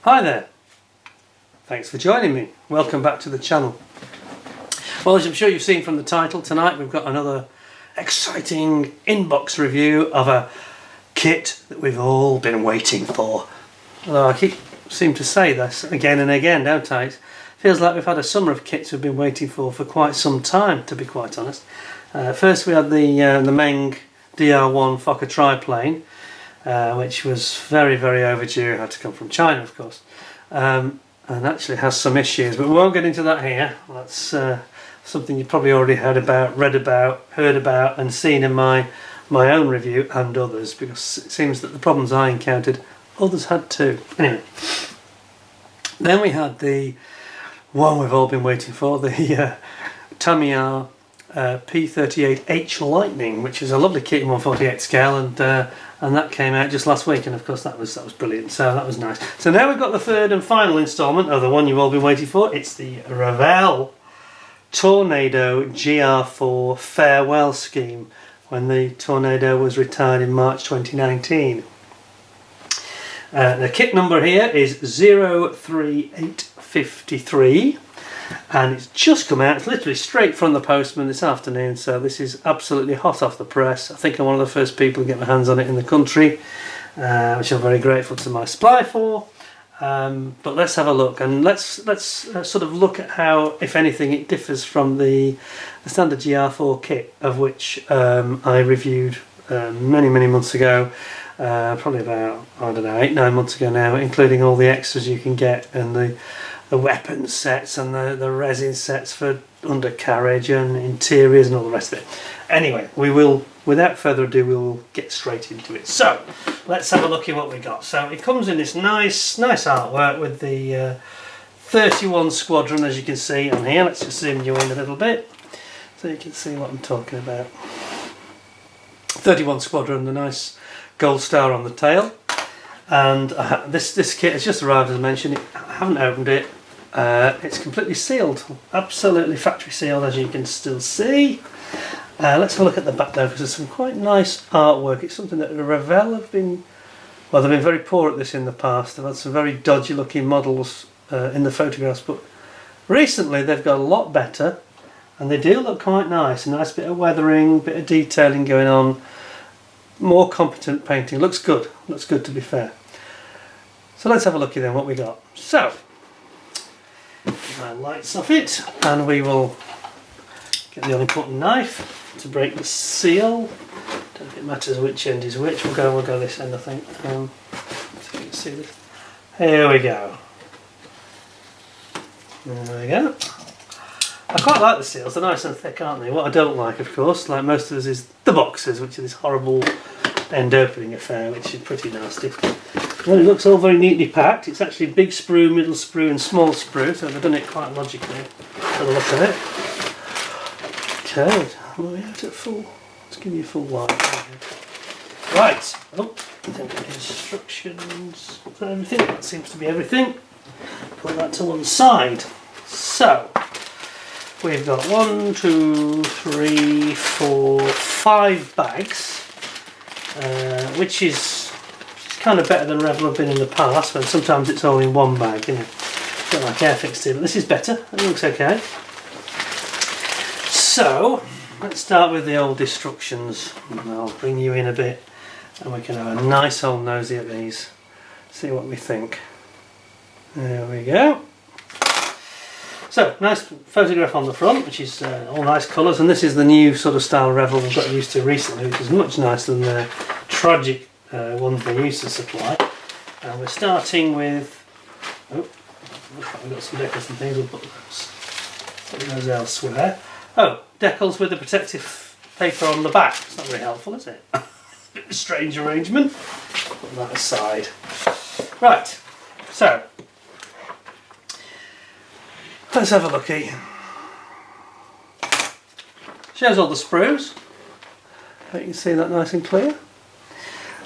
Hi there, thanks for joining me. Welcome back to the channel. Well, as I'm sure you've seen from the title, tonight we've got another exciting inbox review of a kit that we've all been waiting for. Although I seem to say this again and again, don't I? It feels like we've had a summer of kits we've been waiting for quite some time, to be quite honest. First we had the Meng DR1 Fokker triplane, which was very overdue. It had to come from China, of course, and actually has some issues, but we won't get into that here. That's something you've probably already heard about, heard about and seen in my own review and others, because it seems that the problems I encountered, others had too. Anyway, then we had the one we've all been waiting for, the Tamiya P38H Lightning, which is a lovely kit in 1/48 scale, and that came out just last week, and of course that was brilliant, so that was nice. So now we've got the third and final instalment of the one you've all been waiting for. It's the Revell Tornado Gr.4 Farewell scheme, when the Tornado was retired in March 2019. The kit number here is 03853, and it's just come out. It's literally straight from the postman this afternoon, so this is absolutely hot off the press. I think I'm one of the first people to get my hands on it in the country, which I'm very grateful to my supply for. But let's have a look, and let's sort of look at how, if anything, it differs from the standard GR4 kit, of which I reviewed many months ago. Probably about, I don't know, 8-9 months ago now, including all the extras you can get, and the weapons sets and the resin sets for undercarriage and interiors and all the rest of it. Anyway, we will, without further ado, we will get straight into it. So let's have a look at what we got. So it comes in this nice artwork with the 31 Squadron, as you can see on here. Let's just zoom you in a little bit so you can see what I'm talking about. 31 Squadron, the nice gold star on the tail, and this kit has just arrived, as I mentioned. I haven't opened it. It's completely sealed, absolutely factory sealed, as you can still see. Let's have a look at the back though, because there's some quite nice artwork. It's something that Revell have been, well, they've been very poor at this in the past. They've had some very dodgy looking models in the photographs, but recently they've got a lot better, and they do look quite nice. A nice bit of weathering, bit of detailing going on. More competent painting. Looks good to be fair. So let's have a look at then what we got. So my lights off it, and we will get the all-important knife to break the seal. Don't think it matters which end is which. We'll go this end, I think. So you can see this. Here we go. There we go. I quite like the seals, they're nice and thick, aren't they? What I don't like, of course, like most of us, is the boxes, which are this horrible end opening affair, which is pretty nasty. Well, it looks all very neatly packed. It's actually big sprue, middle sprue and small sprue, so they've done it quite logically for the look of it. Okay, well, we have to full, let's give you a full light. Right, oh, I think the instructions, is that everything? That seems to be everything. Put that to one side. So we've got 1, 2, 3, 4, 5 bags, which is kind of better than Revell have been in the past, when sometimes it's all in one bag, you know, a bit like Airfix do, but this is better. It looks okay. So let's start with the old instructions, and I'll bring you in a bit, and we can have a nice old nosy at these, see what we think. There we go. So, nice photograph on the front, which is all nice colours, and this is the new sort of style Revell we've got used to recently, which is much nicer than the tragic ones they used to supply. And we're starting with, oh, looks like we've got some decals and things, we'll put those elsewhere. Oh, decals with the protective paper on the back. It's not very helpful, is it? Bit of a strange arrangement. Put that aside. Right, so let's have a looky. Shows all the sprues. You can see that nice and clear.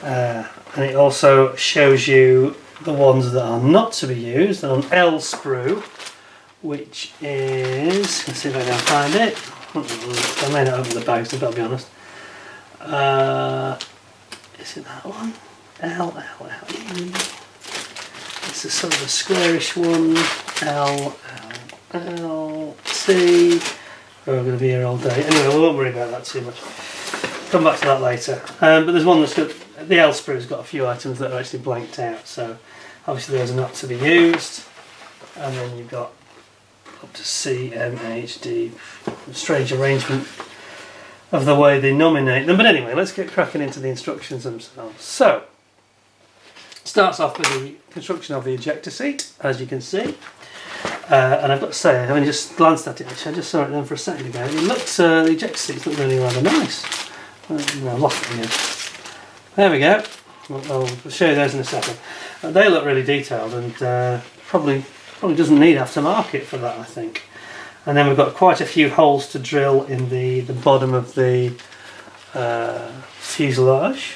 And it also shows you the ones that are not to be used on L sprue, which is, let's see if I can find it. I may not open the bags, I've got to be honest. Is it that one? L. Let's It's a sort of a squarish one. L, L, T. Oh, I'm going to be here all day. Anyway, we won't worry about that too much. Come back to that later. But there's one that's got, the L sprue's got a few items that are actually blanked out, so obviously those are not to be used. And then you've got up to C, M, H, D. Strange arrangement of the way they nominate them. But anyway, let's get cracking into the instructions themselves. So, starts off with the construction of the ejector seat, as you can see. And I've got to say, having just glanced at it, actually, I just saw it then for a second ago. It looked, the ejector seats look really rather nice. I've lost it again. There we go. I'll show you those in a second. They look really detailed, and probably doesn't need aftermarket for that, I think. And then we've got quite a few holes to drill in the bottom of the fuselage.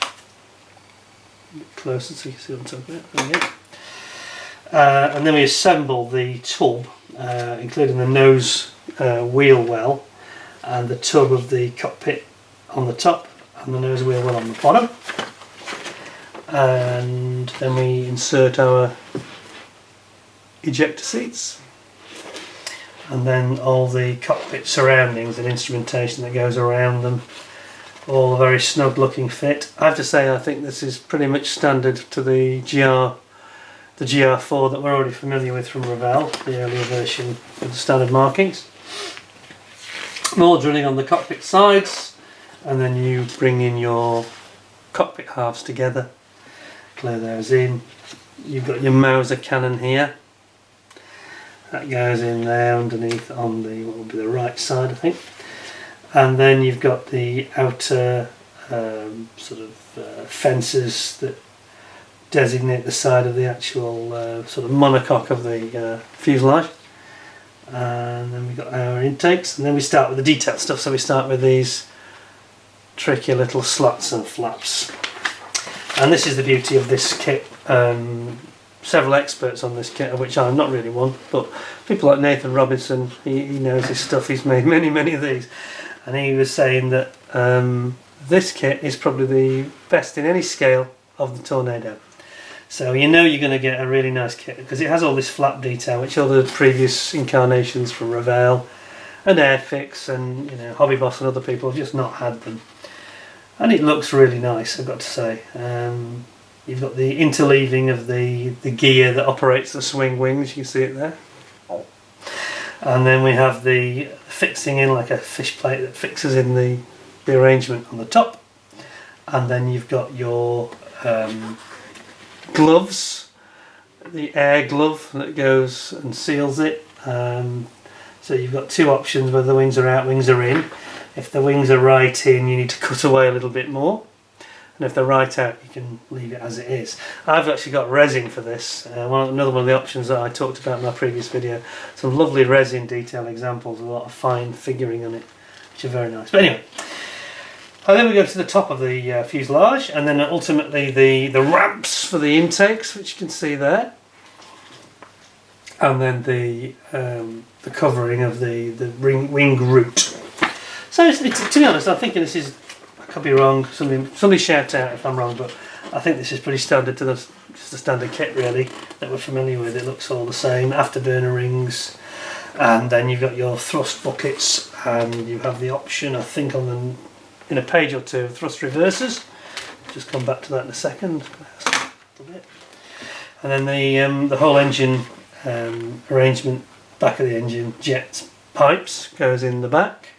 A bit closer so you can see what I'm talking about. There we go. And then we assemble the tub, including the nose wheel well and the tub of the cockpit on the top and the nose wheel well on the bottom. And then we insert our ejector seats, and then all the cockpit surroundings and instrumentation that goes around them, all a very snug looking fit. I have to say, I think this is pretty much standard to the Gr.4 that we're already familiar with from Revell, the earlier version with the standard markings. More drilling on the cockpit sides, and then you bring in your cockpit halves together, clear those in. You've got your Mauser cannon here. That goes in there underneath on the, what will be the right side, I think. And then you've got the outer fences that designate the side of the actual sort of monocoque of the fuselage. And then we've got our intakes, and then we start with the detailed stuff. So we start with these tricky little slots and flaps. And this is the beauty of this kit. Several experts on this kit, of which I'm not really one, but people like Nathan Robinson, he knows his stuff. He's made many of these, and he was saying that this kit is probably the best in any scale of the Tornado. So you know you're going to get a really nice kit because it has all this flap detail, which other previous incarnations from Revell and Airfix and Hobby Boss and other people have just not had them, and it looks really nice, I've got to say. You've got the interleaving of the gear that operates the swing wings, you can see it there. And then we have the fixing in like a fish plate that fixes in the arrangement on the top. And then you've got your gloves, the air glove that goes and seals it. So you've got two options, whether the wings are out, wings are in. If the wings are right in, you need to cut away a little bit more. And if they're right out, you can leave it as it is. I've actually got resin for this. Another one of the options that I talked about in my previous video. Some lovely resin detail examples, a lot of fine figuring on it, which are very nice. But anyway, and then we go to the top of the fuselage, and then ultimately the ramps for the intakes, which you can see there. And then the covering of the wing root. So to be honest, I'm thinking this is, I could be wrong, somebody shout out if I'm wrong, but I think this is pretty standard to just the standard kit really that we're familiar with. It looks all the same, afterburner rings, and then you've got your thrust buckets, and you have the option, I think in a page or two, thrust reversers. Just come back to that in a second. And then the whole engine arrangement, back of the engine, jet pipes goes in the back,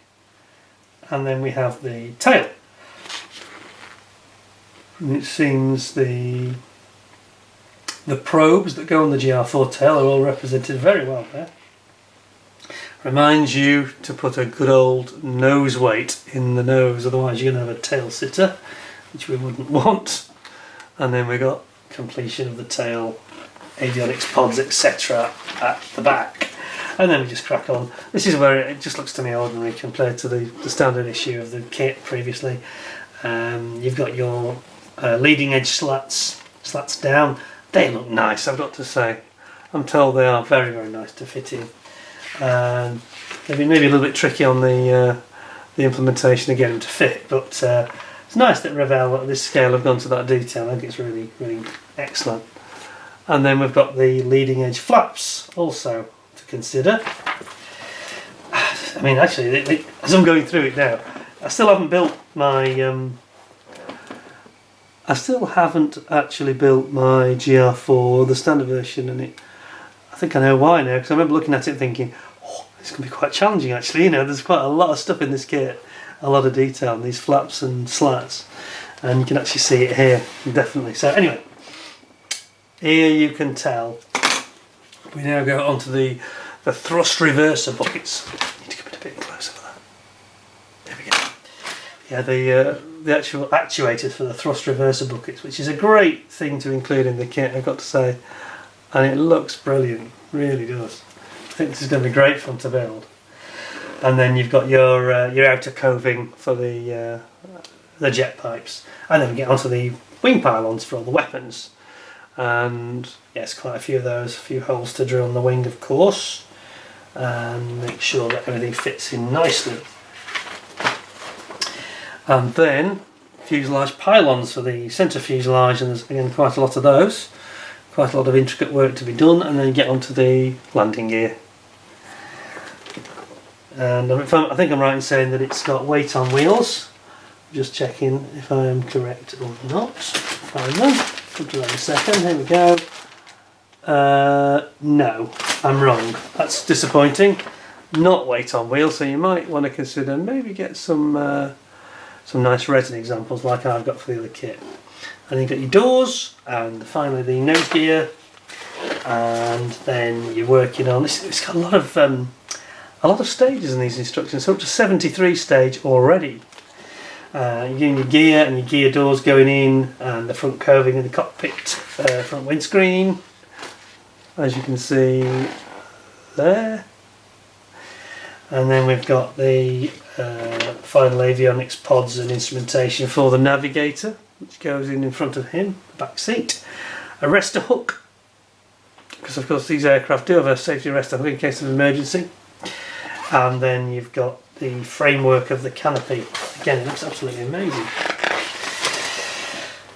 and then we have the tail. And it seems the probes that go on the Gr.4 tail are all represented very well there. Reminds you to put a good old nose weight in the nose, otherwise you're going to have a tail sitter, which we wouldn't want. And then we got completion of the tail, avionics pods, etc. at the back. And then we just crack on. This is where it just looks to me ordinary compared to the standard issue of the kit previously. You've got your leading edge slats down. They look nice, I've got to say. I'm told they are very nice to fit in. Maybe a little bit tricky on the implementation of getting them to fit, but it's nice that Revell at this scale have gone to that detail. I think it's really excellent. And then we've got the leading edge flaps also to consider. I mean, actually, as I'm going through it now, I still haven't built my I still haven't actually built my Gr.4, the standard version, and I think I know why now, because I remember looking at it and thinking, oh, it's going to be quite challenging actually. You know, there's quite a lot of stuff in this kit, a lot of detail in these flaps and slats, and you can actually see it here, definitely. So anyway, here you can tell we now go onto the thrust reverser buckets. I need to come in a bit closer for that. There we go. Yeah, the actual actuators for the thrust reverser buckets, which is a great thing to include in the kit, I've got to say, and it looks brilliant, really does. I think this is going to be great fun to build. And then you've got your outer coving for the jet pipes, and then we get onto the wing pylons for all the weapons. And yes, quite a few of those, a few holes to drill on the wing, of course, and make sure that everything fits in nicely. And then fuselage pylons for the centre fuselage, and there's again quite a lot of those, quite a lot of intricate work to be done. And then you get onto the landing gear. And I think I'm right in saying that it's got weight on wheels. Just checking if I am correct or not. Find them. Come to that in a second. Here we go. No, I'm wrong. That's disappointing. Not weight on wheels, so you might want to consider maybe get some nice resin examples like I've got for the other kit. And then you've got your doors, and finally the nose gear, and then you're working on this. It's got a lot of stages in these instructions, so up to 73 stage already. You're getting your gear and your gear doors going in, and the front coving and the cockpit front windscreen, as you can see there. And then we've got the final avionics pods and instrumentation for the navigator, which goes in front of him, the back seat. A rester hook, because of course these aircraft do have a safety rester hook in case of emergency. And then you've got the framework of the canopy. Again, it looks absolutely amazing.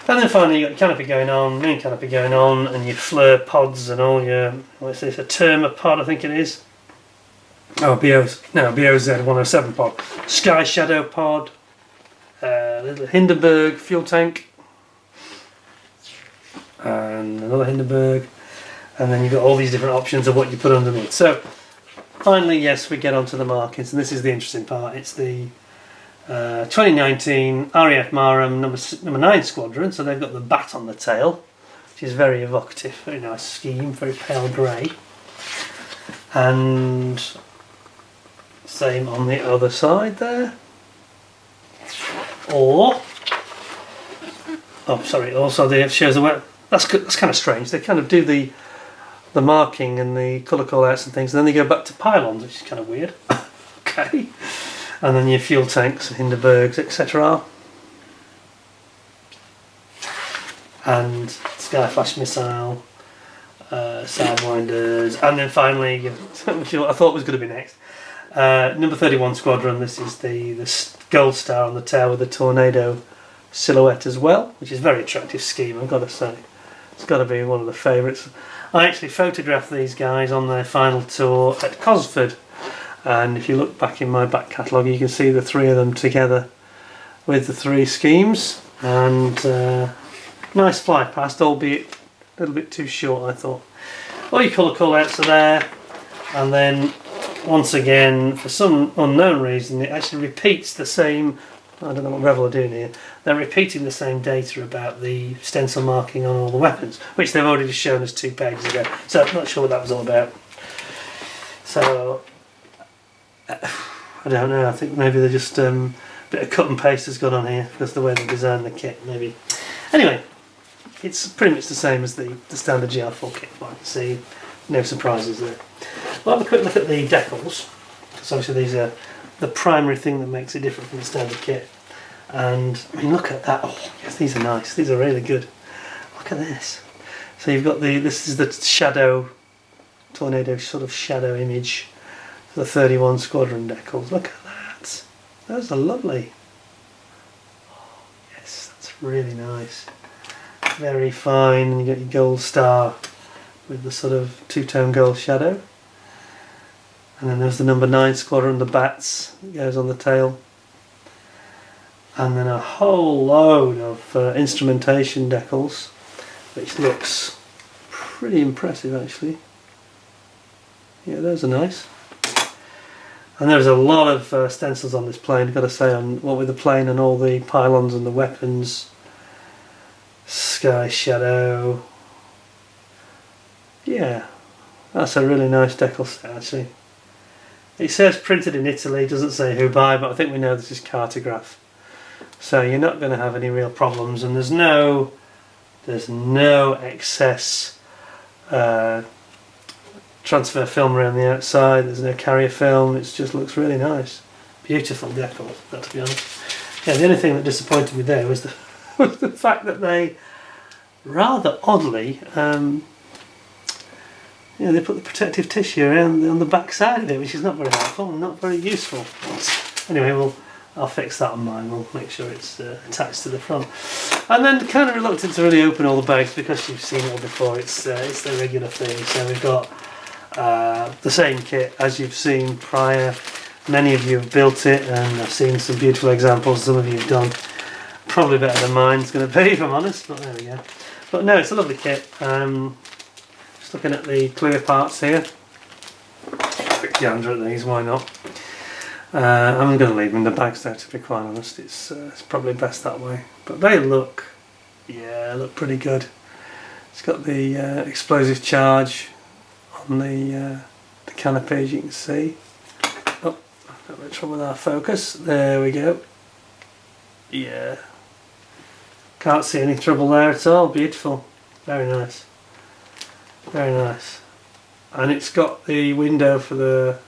And then finally you've got your canopy going on, main canopy going on, and your flare pods and all your, what's this, a Terma pod I think it is. Oh, BOZ 107 pod. Sky Shadow pod, little Hindenburg fuel tank, and another Hindenburg, and then you've got all these different options of what you put underneath. So finally, yes, we get onto the markings, and this is the interesting part. It's the 2019 RAF Marham number 9 squadron, so they've got the bat on the tail, which is very evocative, very nice scheme, very pale grey. And same on the other side there. Also it shows the way. That's kind of strange. They kind of do the marking and the colour call-outs and things, and then they go back to pylons, which is kind of weird. Okay. And then your fuel tanks, Hindenburgs, etc. And Skyflash missile, sidewinders, and then finally, which I thought was going to be next, number 31 squadron. This is the gold star on the tail with the tornado silhouette as well, which is a very attractive scheme, I've got to say. It's got to be one of the favourites. I actually photographed these guys on their final tour at Cosford, and if you look back in my back catalogue you can see the three of them together with the three schemes, and nice fly past, albeit a little bit too short I thought. All your colour call-outs are there, and then once again, for some unknown reason, it actually repeats the same. I don't know what Revell are doing here. They're repeating the same data about the stencil marking on all the weapons, which they've already just shown us 2 pages ago. So I'm not sure what that was all about. So I don't know. I think maybe they're just a bit of cut and paste has gone on here because the way they designed the kit, maybe. Anyway, it's pretty much the same as the standard Gr.4 kit. Well, I can see no surprises there. We'll have a quick look at the decals, because obviously these are the primary thing that makes it different from the standard kit. And I mean, look at that. Oh yes, these are nice. These are really good. Look at this. So you've got this is the shadow tornado sort of shadow image for the 31 squadron decals. Look at that. Those are lovely. Oh, yes, that's really nice. Very fine. And you got your gold star with the sort of two-tone gold shadow. And then there's the number 9 squadron, the bats that goes on the tail. And then a whole load of instrumentation decals, which looks pretty impressive actually. Yeah, those are nice. And there's a lot of stencils on this plane, I've got to say, on what with the plane and all the pylons and the weapons. Sky shadow. Yeah, that's a really nice decal set actually. It says printed in Italy, doesn't say who by, but I think we know this is Cartograph. So you're not going to have any real problems, and there's no excess transfer film around the outside. There's no carrier film. It just looks really nice, beautiful decals. To be honest, yeah. The only thing that disappointed me there was the fact that they rather oddly, they put the protective tissue around on the back side of it, which is not very helpful and not very useful. Anyway, I'll fix that on mine. We'll make sure it's attached to the front. And then kind of reluctant to really open all the bags because you've seen it all before. It's the regular thing. So we've got the same kit as you've seen prior. Many of you have built it, and I've seen some beautiful examples. Some of you have done probably better than mine's going to be, if I'm honest. But there we go. But no, it's a lovely kit. Just looking at the clear parts here. Quick gander at these. Why not? I'm going to leave them in the bags though, to be quite honest. It's probably best that way. But they look pretty good. It's got the explosive charge on the canopy, as you can see. Oh, I've got a bit of trouble with our focus. There we go. Yeah. Can't see any trouble there at all. Beautiful. Very nice. Very nice. And it's got the window for the...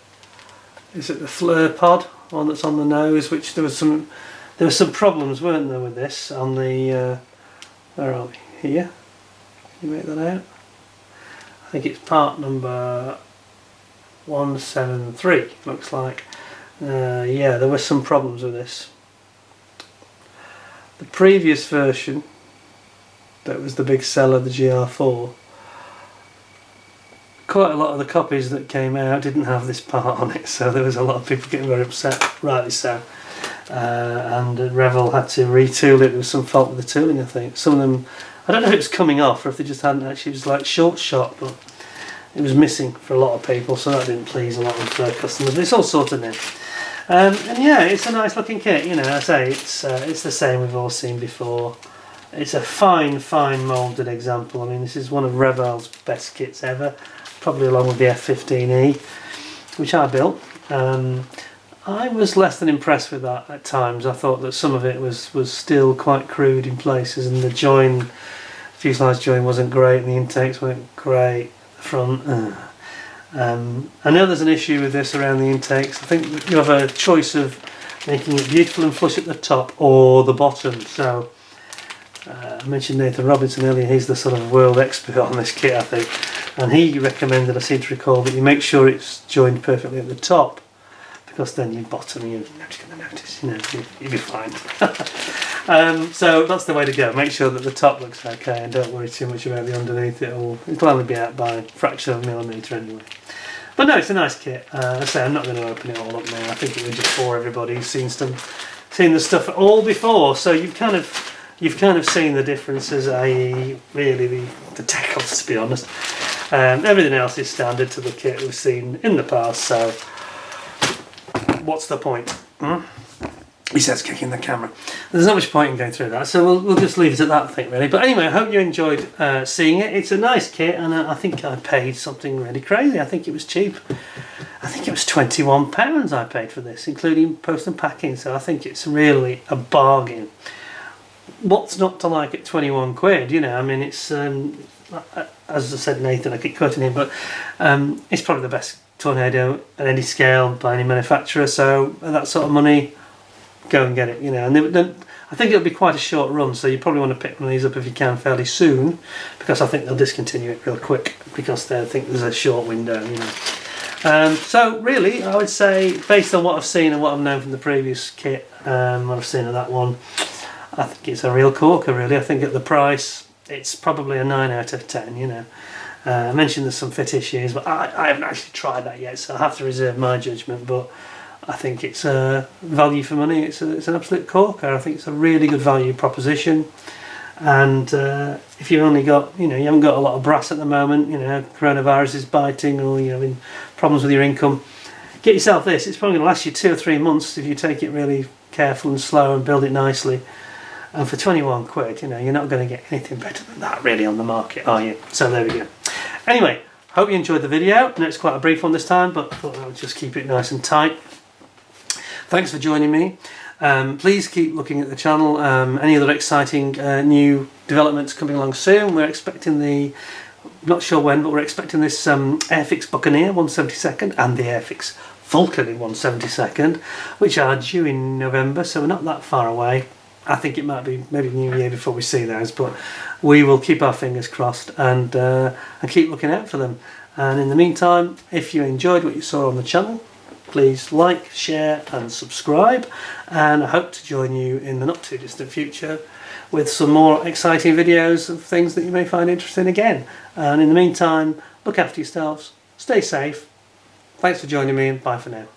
Is it the flare pod, one that's on the nose? Which there were some problems, weren't there, with this on the where are we? Here. Can you make that out? I think it's part number 173. Looks like. Yeah, there were some problems with this. The previous version, that was the big seller, the GR4. Quite a lot of the copies that came out didn't have this part on it, so there was a lot of people getting very upset, rightly so. And Revell had to retool it. There was some fault with the tooling, I think. Some of them, I don't know if it was coming off or if they just hadn't actually, it was like short shot, but it was missing for a lot of people, so that didn't please a lot of customers. But it's all sorted now. And yeah, it's a nice looking kit, you know. I say it's the same we've all seen before. It's a fine moulded example. I mean, this is one of Revell's best kits ever, probably along with the F15E, which I built. I was less than impressed with that at times. I thought that some of it was still quite crude in places, and the fuselage join wasn't great, and the intakes weren't great. The front, I know there's an issue with this around the intakes. I think you have a choice of making it beautiful and flush at the top or the bottom. So I mentioned Nathan Robinson earlier. He's the sort of world expert on this kit, I think, and he recommended, I seem to recall, that you make sure it's joined perfectly at the top, because then your bottom, you're not going to notice, you know, you'll be fine. So that's the way to go. Make sure that the top looks okay, and don't worry too much about the underneath. It'll only be out by a fraction of a millimetre anyway. But no, it's a nice kit. I say I'm not going to open it all up now. I think it was just for everybody who's seen the stuff all before. So you've kind of seen the differences, i.e. really the decals, to be honest. Everything else is standard to the kit we've seen in the past. So what's the point? He says, kicking the camera. There's not much point in going through that, so we'll just leave it at that, I think, really. But anyway, I hope you enjoyed seeing it. It's a nice kit, and I think I paid something really crazy. I think it was cheap. I think it was £21 I paid for this, including post and packing, so I think it's really a bargain. What's not to like at 21 quid, you know? I mean, it's, as I said, Nathan, I keep quoting him, but it's probably the best Tornado at any scale by any manufacturer, so at that sort of money, go and get it, you know. And I think it'll be quite a short run, so you probably want to pick one of these up if you can fairly soon, because I think they'll discontinue it real quick, because they think there's a short window, you know. So really, I would say, based on what I've seen and what I've known from the previous kit, what I've seen of that one, I think it's a real corker, really. I think at the price, it's probably a 9 out of 10, you know. I mentioned there's some fit issues, but I haven't actually tried that yet, so I have to reserve my judgment. But I think it's value for money. It's an absolute corker. I think it's a really good value proposition. And if you've only got, you haven't got a lot of brass at the moment, coronavirus is biting, or you're having problems with your income, get yourself this. It's probably going to last you 2 or 3 months if you take it really careful and slow and build it nicely. And for 21 quid, you're not going to get anything better than that really on the market, are you? So there we go. Anyway, hope you enjoyed the video. I know it's quite a brief one this time, but I thought I would just keep it nice and tight. Thanks for joining me. Please keep looking at the channel. Any other exciting new developments coming along soon. We're expecting not sure when, but we're expecting this Airfix Buccaneer 172nd and the Airfix Vulcan in 172nd, which are due in November, so we're not that far away. I think it might be maybe New Year before we see those, but we will keep our fingers crossed and keep looking out for them. And in the meantime, if you enjoyed what you saw on the channel, please like, share and subscribe, and I hope to join you in the not too distant future with some more exciting videos of things that you may find interesting again. And in the meantime, look after yourselves, stay safe. Thanks for joining me, and bye for now.